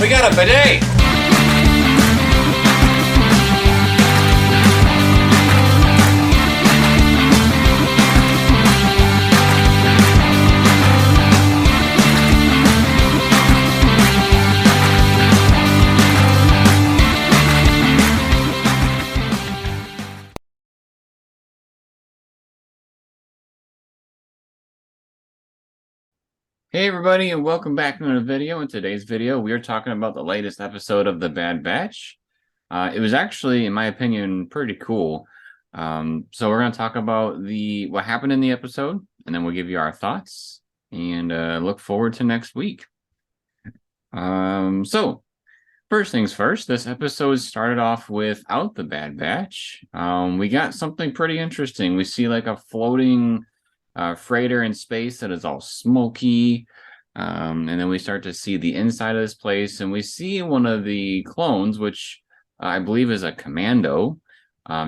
We got a bidet! Hey everybody, and welcome back to another video. In today's video, we are talking about the latest episode of The Bad Batch. It was actually, in my opinion, pretty cool. So we're going to talk about what happened in the episode, and then we'll give you our thoughts, and look forward to next week. So first things first, this episode started off without the Bad Batch. We got something pretty interesting. We see like a floating freighter in space that is all smoky. And then we start to see the inside of this place, and we see one of the clones, which I believe is a commando,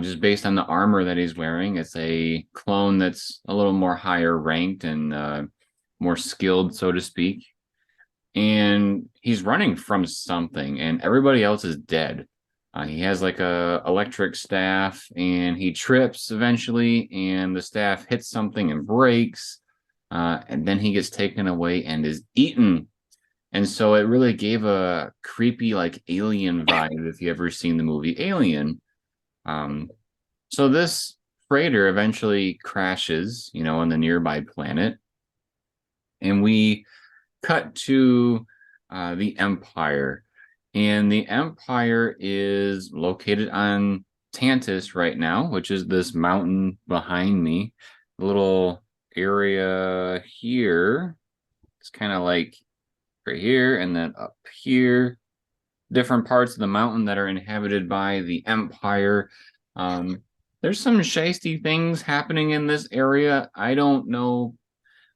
just based on the armor that he's wearing. It's a clone that's a little more higher ranked and more skilled, so to speak. And he's running from something, and everybody else is dead. He has like a electric staff, and he trips eventually, and the staff hits something and breaks, and then he gets taken away and is eaten. And so it really gave a creepy, like alien vibe if you ever seen the movie Alien. So this freighter eventually crashes, on the nearby planet, and we cut to the Empire. And the Empire is located on Tantus right now, which is this mountain behind me. The little area here. It's kind of like right here and then up here. Different parts of the mountain that are inhabited by the Empire. There's some shisty things happening in this area. I don't know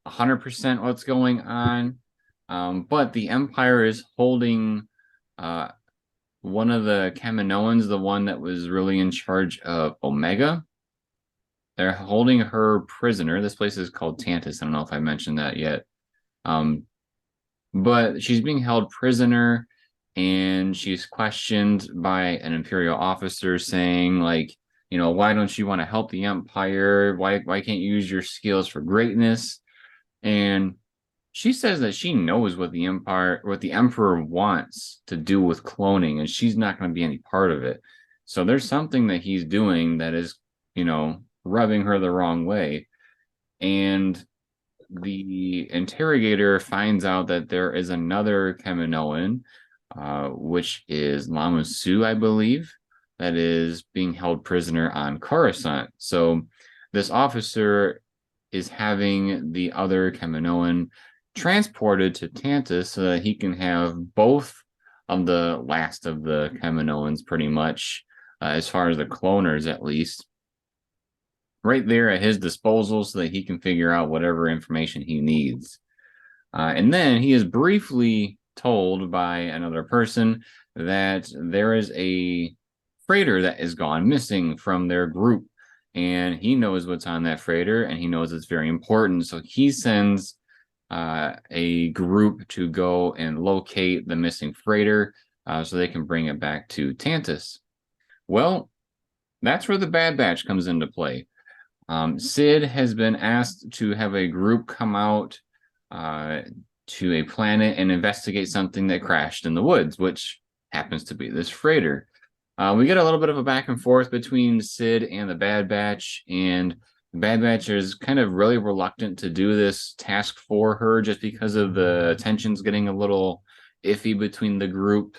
100% what's going on. But the Empire is holding one of the Kaminoans, the one that was really in charge of Omega. They're holding her prisoner. This place is called Tantus. I don't know if I mentioned that yet. But she's being held prisoner, and she's questioned by an Imperial officer saying, like, why don't you want to help the Empire? Why can't you use your skills for greatness? And she says that she knows what the Emperor wants to do with cloning, and she's not going to be any part of it. So there's something that he's doing that is, rubbing her the wrong way. And the interrogator finds out that there is another Kaminoan, which is Lama Su, I believe, that is being held prisoner on Coruscant. So this officer is having the other Kaminoan transported to Tantus so that he can have both of the last of the Kaminoans, pretty much, as far as the cloners at least, right there at his disposal so that he can figure out whatever information he needs. And then he is briefly told by another person that there is a freighter that is gone missing from their group, and he knows what's on that freighter, and he knows it's very important. So he sends a group to go and locate the missing freighter so they can bring it back to Tantus. Well, that's where the Bad Batch comes into play. Sid has been asked to have a group come out to a planet and investigate something that crashed in the woods, which happens to be this freighter. We get a little bit of a back and forth between Sid and the Bad Batch, and the Bad Batch is kind of really reluctant to do this task for her just because of the tensions getting a little iffy between the group.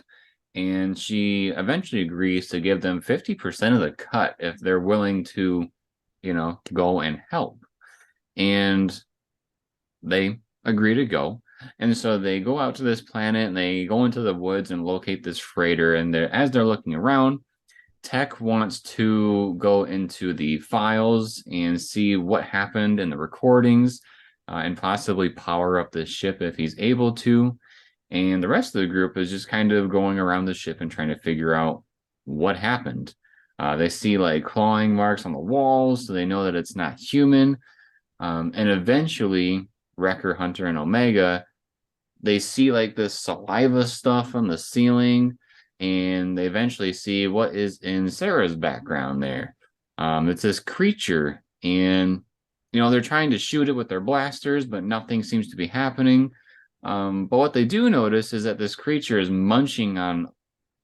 And she eventually agrees to give them 50% of the cut if they're willing to, go and help. And they agree to go. And so they go out to this planet and they go into the woods and locate this freighter. And as they're looking around, Tech wants to go into the files and see what happened in the recordings and possibly power up the ship if he's able to. And the rest of the group is just kind of going around the ship and trying to figure out what happened. They see like clawing marks on the walls, so they know that it's not human. And eventually, Wrecker, Hunter, and Omega they see like this saliva stuff on the ceiling, and they eventually see what is in Sarah's background there. It's this creature, and they're trying to shoot it with their blasters, but nothing seems to be happening. But what they do notice is that this creature is munching on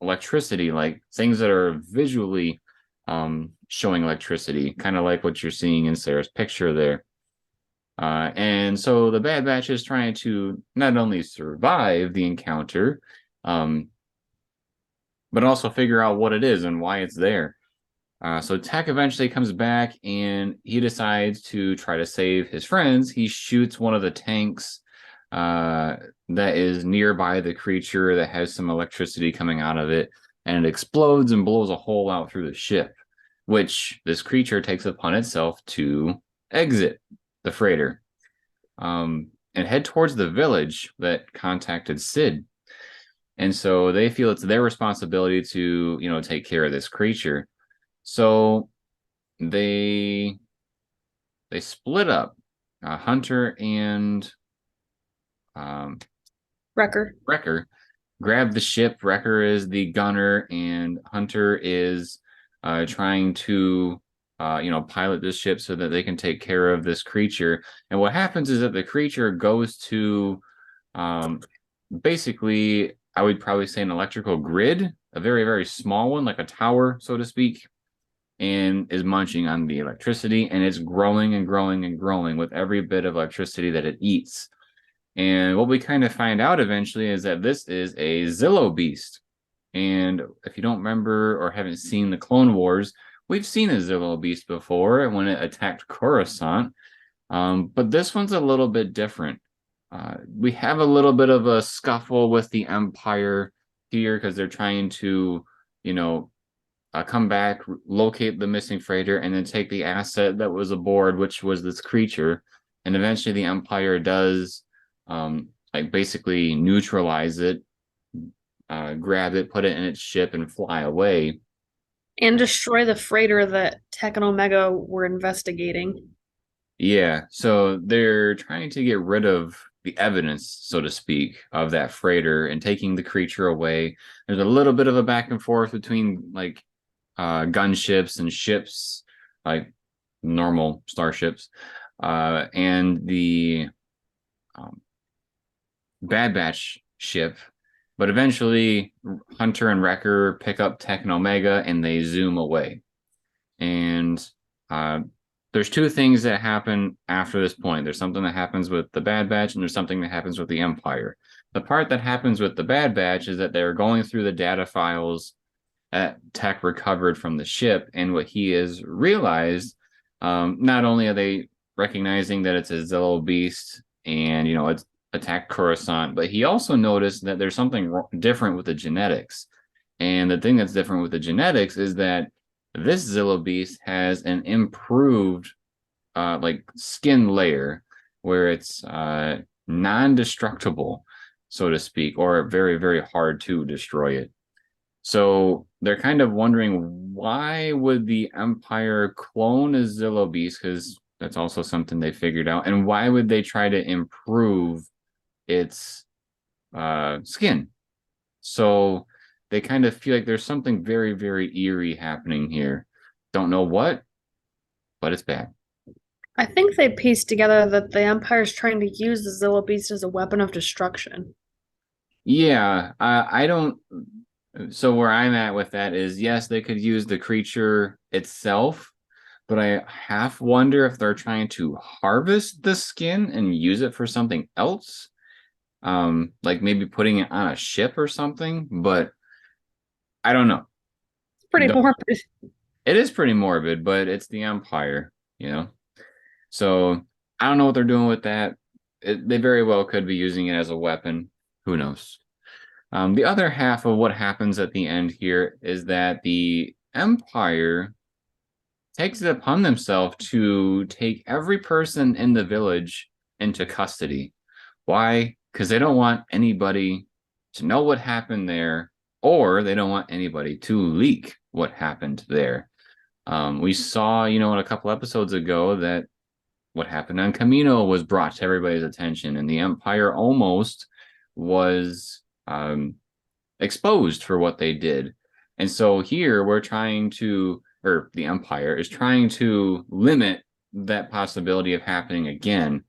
electricity, like things that are visually showing electricity, kind of like what you're seeing in Sarah's picture there. And so the Bad Batch is trying to not only survive the encounter, but also figure out what it is and why it's there. So Tech eventually comes back and he decides to try to save his friends. He shoots one of the tanks that is nearby the creature that has some electricity coming out of it, and it explodes and blows a hole out through the ship, which this creature takes upon itself to exit the freighter and head towards the village that contacted Sid. And so they feel it's their responsibility to, take care of this creature. So they split up. Hunter and Wrecker grab the ship. Wrecker is the gunner, and Hunter is trying to pilot this ship so that they can take care of this creature. And what happens is that the creature goes to basically, I would probably say, an electrical grid, a very, very small one, like a tower, so to speak, and is munching on the electricity, and it's growing and growing and growing with every bit of electricity that it eats. And what we kind of find out eventually is that this is a Zillo beast. And if you don't remember or haven't seen the Clone Wars, we've seen a Zillo beast before when it attacked Coruscant. But this one's a little bit different. We have a little bit of a scuffle with the Empire here because they're trying to, come back, locate the missing freighter, and then take the asset that was aboard, which was this creature. And eventually the Empire does basically neutralize it, grab it, put it in its ship, and fly away. And destroy the freighter that Tech and Omega were investigating. Yeah, so they're trying to get rid of the evidence, so to speak, of that freighter and taking the creature away. There's a little bit of a back and forth between gunships and ships, like normal starships, and the Bad Batch ship. But eventually, Hunter and Wrecker pick up Tech and Omega and they zoom away. And there's two things that happen after this point. There's something that happens with the Bad Batch, and there's something that happens with the Empire. The part that happens with the Bad Batch is that they're going through the data files that Tech recovered from the ship, and what he has realized, not only are they recognizing that it's a Zillo beast and it's attacked Coruscant, but he also noticed that there's something different with the genetics. And the thing that's different with the genetics is that this Zillo beast has an improved skin layer where it's non-destructible, so to speak, or very, very hard to destroy it. So they're kind of wondering, why would the Empire clone a Zillo beast? Because that's also something they figured out. And why would they try to improve its skin? So they kind of feel like there's something very, very eerie happening here. Don't know what, but it's bad. I think they pieced together that the Empire's trying to use the Zillo Beast as a weapon of destruction. Yeah, I don't. So where I'm at with that is, yes, they could use the creature itself, but I half wonder if they're trying to harvest the skin and use it for something else, like maybe putting it on a ship or something. But I don't know. It's pretty morbid. It is pretty morbid, but it's the Empire, So I don't know what they're doing with that. They very well could be using it as a weapon. Who knows? The other half of what happens at the end here is that the Empire takes it upon themselves to take every person in the village into custody. Why? Because they don't want anybody to know what happened there, or they don't want anybody to leak what happened there. We saw, in a couple episodes ago that what happened on Kamino was brought to everybody's attention, and the Empire almost was exposed for what they did. And so here we're trying to, or the Empire is trying to limit that possibility of happening again.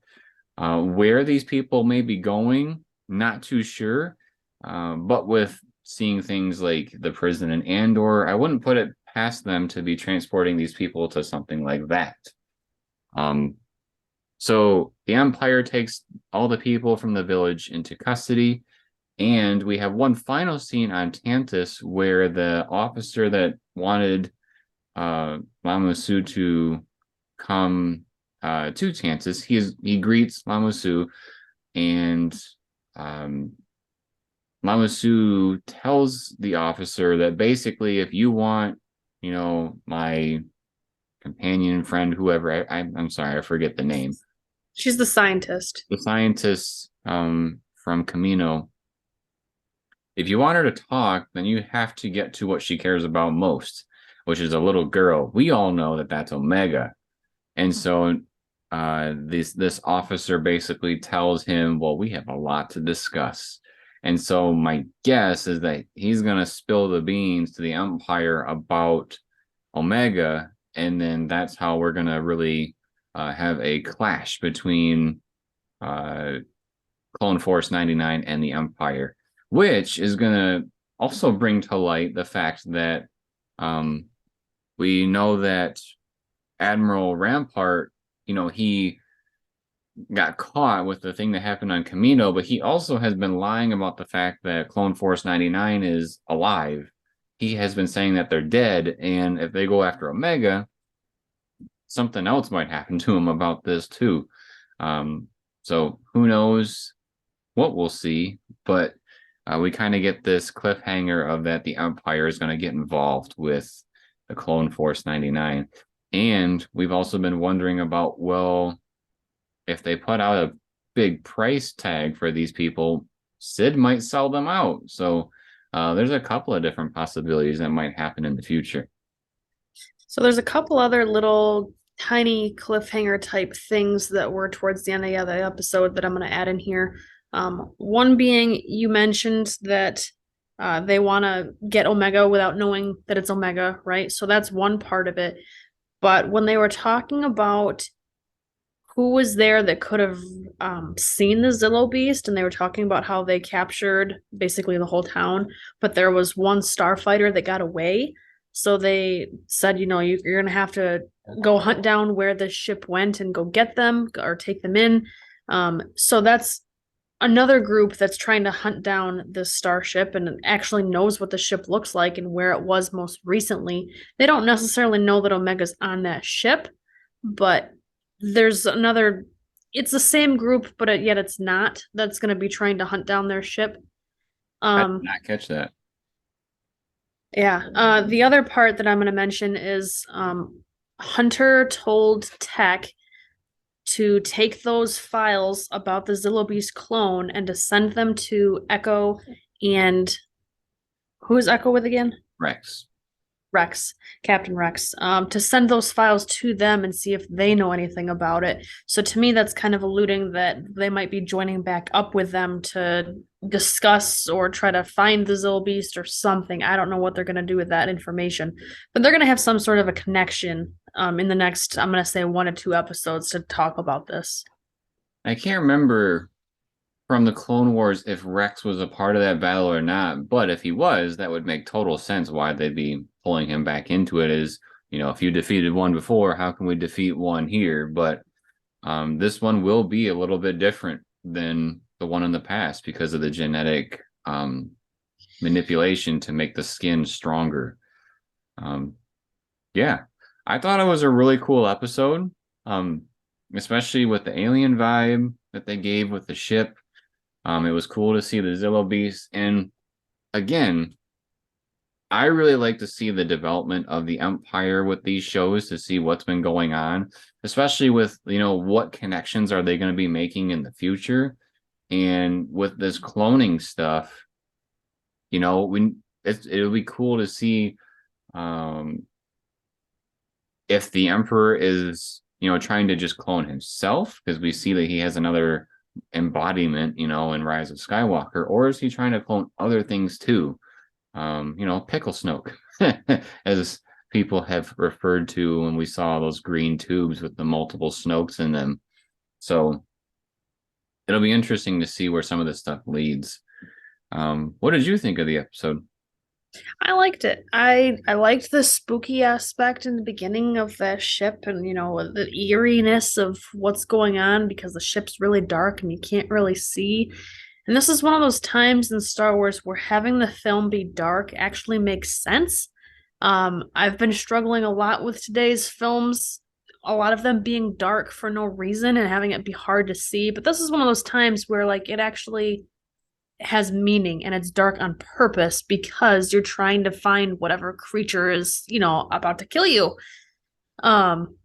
Where these people may be going, not too sure. But with seeing things like the prison in Andor, I wouldn't put it past them to be transporting these people to something like that. So the Empire takes all the people from the village into custody, and we have one final scene on Tantus where the officer that wanted Mama Su to come to Tantus, he greets Mama Su, and Mama Su tells the officer that basically, if you want, my companion, friend, whoever, I'm sorry, I forget the name. She's the scientist. The scientist from Kamino. If you want her to talk, then you have to get to what she cares about most, which is a little girl. We all know that that's Omega. And so this officer basically tells him, well, we have a lot to discuss. And so my guess is that he's going to spill the beans to the Empire about Omega. And then that's how we're going to really have a clash between Clone Force 99 and the Empire, which is going to also bring to light the fact that we know that Admiral Rampart, he got caught with the thing that happened on Kamino, but he also has been lying about the fact that Clone Force 99 is alive. He has been saying that they're dead, and if they go after Omega, something else might happen to him about this too. So who knows what we'll see, but we kind of get this cliffhanger of that the Empire is going to get involved with the Clone Force 99. And we've also been wondering about, well, if they put out a big price tag for these people, Sid might sell them out. So there's a couple of different possibilities that might happen in the future. So there's a couple other little tiny cliffhanger type things that were towards the end of the episode that I'm going to add in here. One being, you mentioned that they want to get Omega without knowing that it's Omega, right? So that's one part of it. But when they were talking about who was there that could have seen the Zillo Beast, and they were talking about how they captured basically the whole town, but there was one starfighter that got away. So they said, you're going to have to go hunt down where the ship went and go get them or take them in. So that's another group that's trying to hunt down this starship and actually knows what the ship looks like and where it was most recently. They don't necessarily know that Omega's on that ship, but there's another, it's the same group, but yet it's not, that's going to be trying to hunt down their ship. I did not catch that. Yeah. The other part that I'm going to mention is Hunter told Tech to take those files about the Zillo Beast clone and to send them to Echo and who is Echo with again? Rex, Captain Rex, to send those files to them and see if they know anything about it. So to me, that's kind of alluding that they might be joining back up with them to discuss or try to find the Zillo Beast or something. I don't know what they're going to do with that information, but they're going to have some sort of a connection in the next, I'm going to say 1 or 2 episodes to talk about this. I can't remember from the Clone Wars if Rex was a part of that battle or not, but if he was, that would make total sense why they'd be pulling him back into it. Is, if you defeated one before, how can we defeat one here? But this one will be a little bit different than the one in the past because of the genetic manipulation to make the skin stronger. Yeah, I thought it was a really cool episode, especially with the alien vibe that they gave with the ship. It was cool to see the Zillo Beast. And again, I really like to see the development of the Empire with these shows to see what's been going on, especially with, what connections are they going to be making in the future. And with this cloning stuff, it'll be cool to see if the Emperor is, trying to just clone himself, because we see that he has another embodiment, in Rise of Skywalker, or is he trying to clone other things too? Pickle Snoke, as people have referred to when we saw those green tubes with the multiple Snokes in them. So it'll be interesting to see where some of this stuff leads. What did you think of the episode? I liked it. I liked the spooky aspect in the beginning of the ship and the eeriness of what's going on because the ship's really dark and you can't really see. And this is one of those times in Star Wars where having the film be dark actually makes sense. I've been struggling a lot with today's films, a lot of them being dark for no reason and having it be hard to see. But this is one of those times where like it actually has meaning and it's dark on purpose because you're trying to find whatever creature is, about to kill you. Um,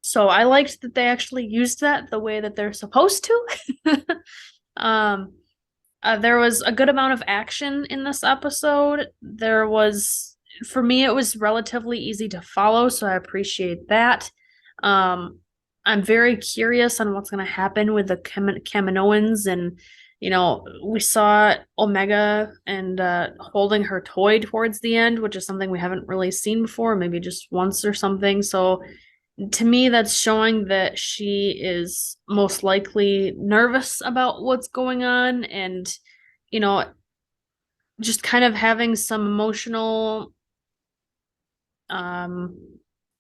so I liked that they actually used that the way that they're supposed to. um, there was a good amount of action in this episode. For me, it was relatively easy to follow, so I appreciate that. I'm very curious on what's going to happen with the Kaminoans and we saw Omega and holding her toy towards the end, which is something we haven't really seen before, maybe just once or something. So to me, that's showing that she is most likely nervous about what's going on and, you know, just kind of having some emotional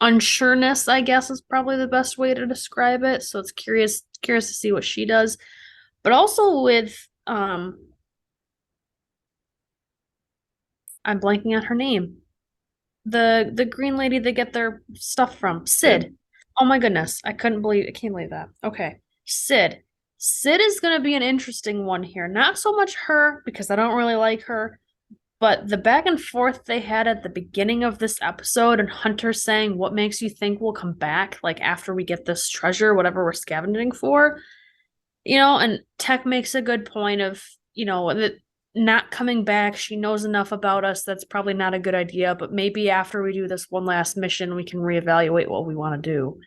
unsureness, I guess is probably the best way to describe it. So it's curious to see what she does. But also with I'm blanking on her name. The green lady they get their stuff from. Sid. Oh my goodness. I can't believe that. Okay. Sid. Sid is gonna be an interesting one here. Not so much her, because I don't really like her, but the back and forth they had at the beginning of this episode and Hunter saying, "What makes you think we'll come back, like after we get this treasure, whatever we're scavenging for?" And Tech makes a good point of, that not coming back, she knows enough about us that's probably not a good idea, but maybe after we do this one last mission, we can reevaluate what we want to do.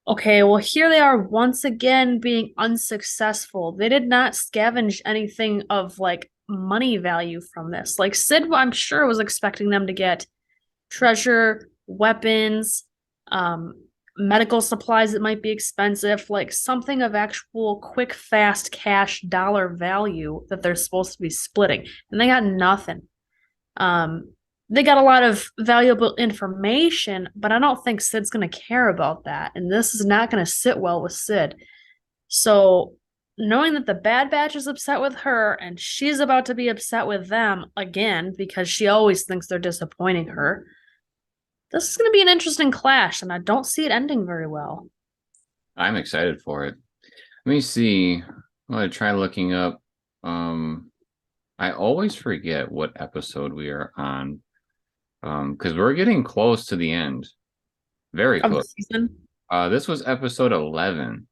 Okay, well, here they are once again being unsuccessful. They did not scavenge anything of like money value from this. Like Sid, I'm sure, was expecting them to get treasure, weapons, medical supplies that might be expensive, like something of actual quick, fast cash dollar value that they're supposed to be splitting. And they got nothing. They got a lot of valuable information, but I don't think Sid's going to care about that. And this is not going to sit well with Sid. So knowing that the Bad Batch is upset with her and she's about to be upset with them again because she always thinks they're disappointing her, this is going to be an interesting clash, and I don't see it ending very well. I'm excited for it. Let me see. I'm going to try looking up. I always forget what episode we are on, because we're getting close to the end. Very Of close. the season. This was episode 11.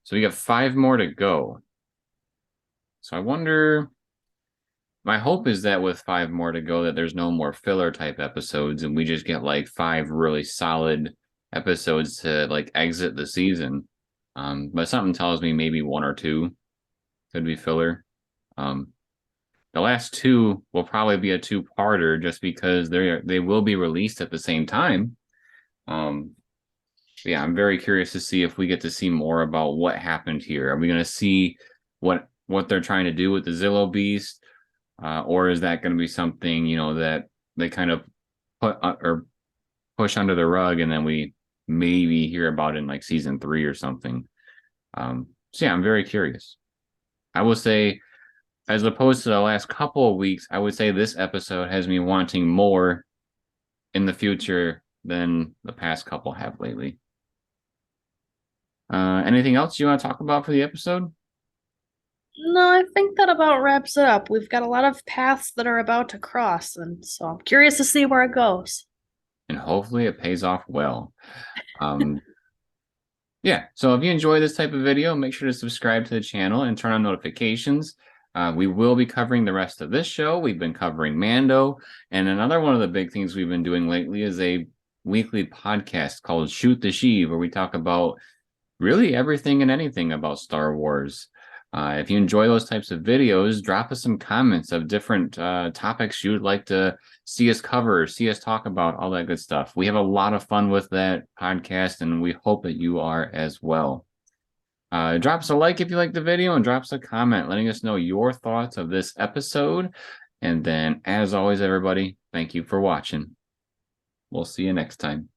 So we got 5 more to go. So I wonder, my hope is that with 5 more to go, that there's no more filler type episodes and we just get like 5 really solid episodes to like exit the season. But something tells me maybe 1 or 2 could be filler. The last 2 will probably be a 2-parter just because they will be released at the same time. Yeah, I'm very curious to see if we get to see more about what happened here. Are we going to see what they're trying to do with the Zillo Beast? Or is that going to be something, that they kind of put or push under the rug and then we maybe hear about it in like season 3 or something? So yeah, I'm very curious. I will say, as opposed to the last couple of weeks, I would say this episode has me wanting more in the future than the past couple have lately. Anything else you want to talk about for the episode? No, I think that about wraps it up. We've got a lot of paths that are about to cross, and so I'm curious to see where it goes. And hopefully it pays off well. Yeah, so if you enjoy this type of video, make sure to subscribe to the channel and turn on notifications. We will be covering the rest of this show. We've been covering Mando, and another one of the big things we've been doing lately is a weekly podcast called Shoot the Sheev, where we talk about really everything and anything about Star Wars. If you enjoy those types of videos, drop us some comments of different topics you would like to see us cover, see us talk about, all that good stuff. We have a lot of fun with that podcast, and we hope that you are as well. Drop us a like if you like the video, and drop us a comment letting us know your thoughts of this episode. And then, as always, everybody, thank you for watching. We'll see you next time.